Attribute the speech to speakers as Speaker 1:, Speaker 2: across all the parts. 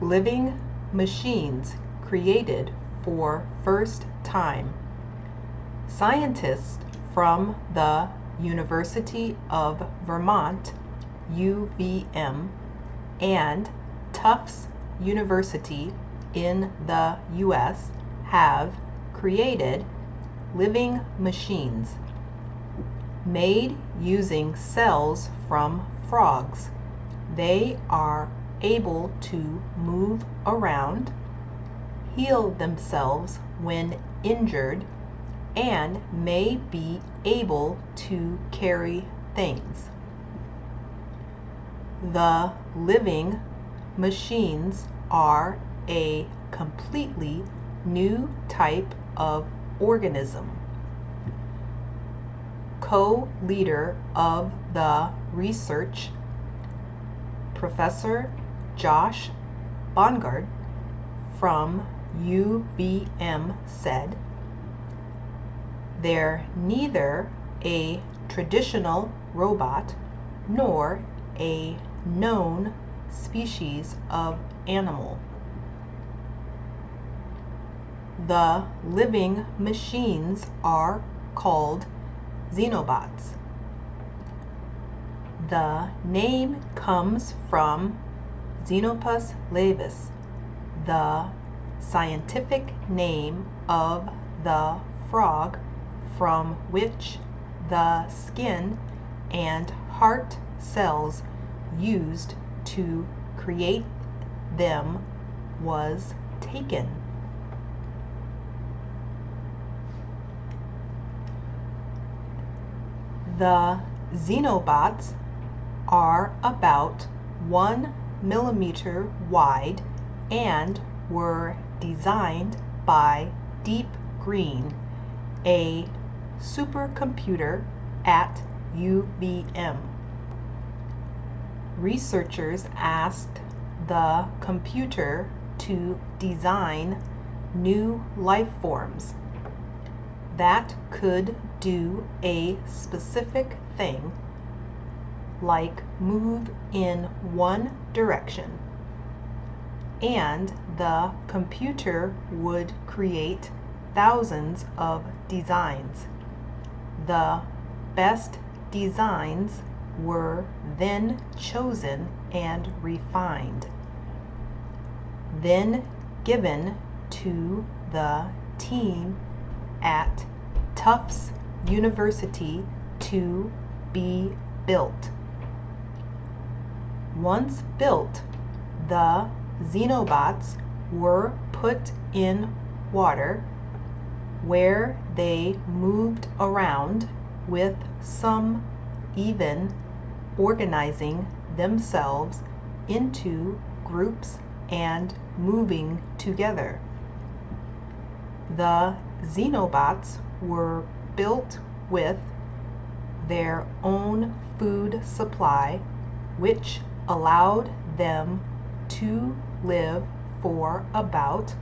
Speaker 1: living machines created for first time. Scientists from the University of Vermont, UVM, and Tufts University in the US have created living machines made using cells from frogs. They are able to move around, heal themselves when injured, and may be able to carry things. The living machines are a completely new type of organism. Co-leader of the research, Professor Josh Bongard from UVM said, "They're neither a traditional robot nor a known species of animal. The living machines are called xenobots. The name comes from Xenopus laevis, the scientific name of the frog from which the skin and heart cells used to create them was taken." The xenobots are about 1 millimeter wide and were designed by Deep Green, a supercomputer at UVM. Researchers asked the computer to design new life forms that could do a specific thing, like move in one direction, and the computer would create thousands of designs. The best designs were then chosen and refined, then given to the team at Tufts University to be built. Once built, the xenobots were put in water, where they moved around, with some even organizing themselves into groups and moving together. The xenobots were built with their own food supply, which allowed them to live for about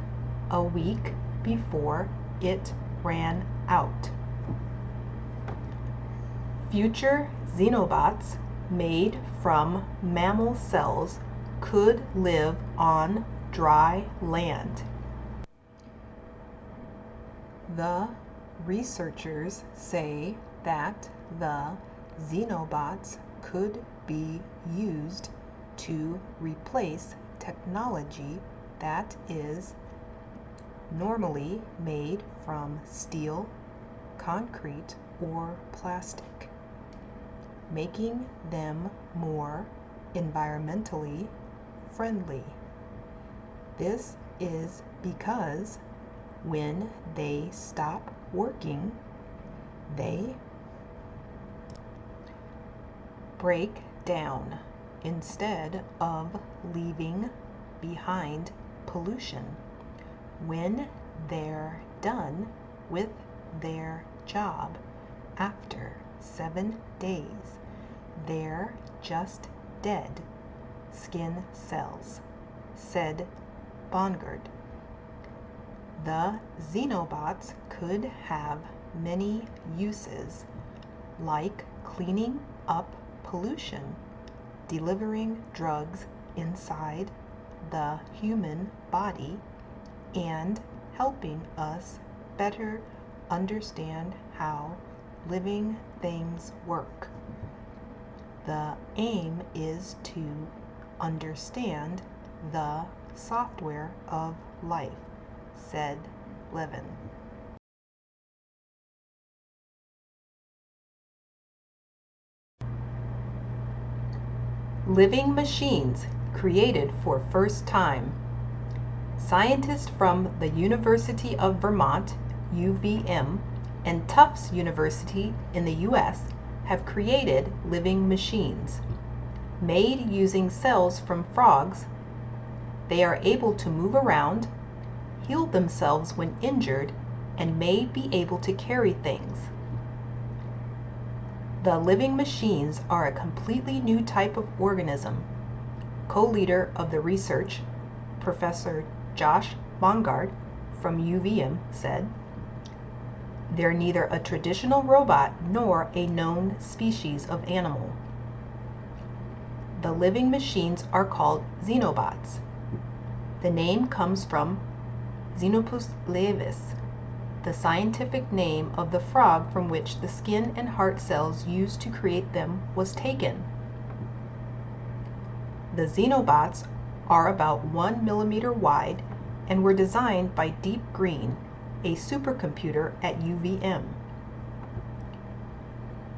Speaker 1: a week before it ran out. Future xenobots made from mammal cells could live on dry land. The researchers say that the xenobots could be used to replace technology that is normally made from steel, concrete, or plastic, making them more environmentally friendly. This is because when they stop working, they break down instead of leaving behind pollution. When they're done with their job after 7 days, they're just dead skin cells, said Bongard. The xenobots could have many uses, like cleaning up pollution, delivering drugs inside the human body and helping us better understand how living things work. The aim is to understand the software of life, said Levin. Living machines created for first time. Scientists from the University of Vermont, UVM, and Tufts University in the US have created living machines. Made using cells from frogs, they are able to move around, heal themselves when injured, and may be able to carry things. The living machines are a completely new type of organism. Co-leader of the research, Professor Josh Bongard from UVM said, "They're neither a traditional robot nor a known species of animal." The living machines are called xenobots. The name comes from Xenopus laevis, the scientific name of the frog from which the skin and heart cells used to create them was taken. The xenobots are about 1 millimeter wide and were designed by Deep Green, a supercomputer at UVM.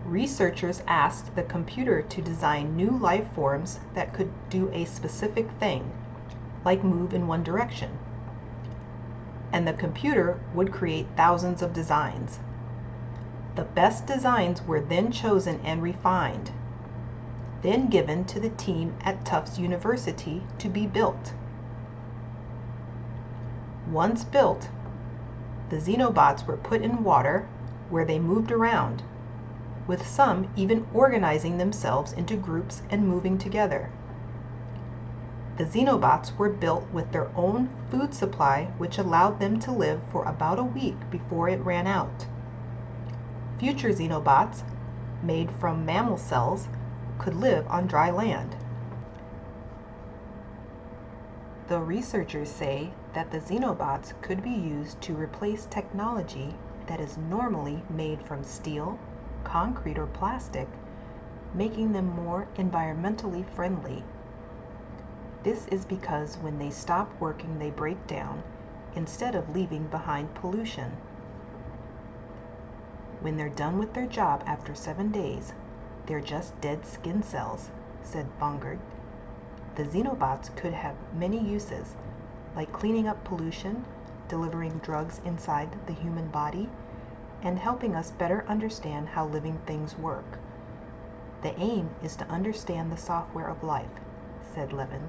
Speaker 1: Researchers asked the computer to design new life forms that could do a specific thing, like move in one direction. And the computer would create thousands of designs. The best designs were then chosen and refined, then given to the team at Tufts University to be built. Once built, the xenobots were put in water where they moved around, with some even organizing themselves into groups and moving together. The xenobots were built with their own food supply, which allowed them to live for about a week before it ran out. Future xenobots, made from mammal cells, could live on dry land. The researchers say that the xenobots could be used to replace technology that is normally made from steel, concrete, or plastic, making them more environmentally friendly. This is because when they stop working, they break down instead of leaving behind pollution. When they're done with their job after 7 days, they're just dead skin cells, said Bongard. The xenobots could have many uses, like cleaning up pollution, delivering drugs inside the human body, and helping us better understand how living things work. The aim is to understand the software of life, said Levin.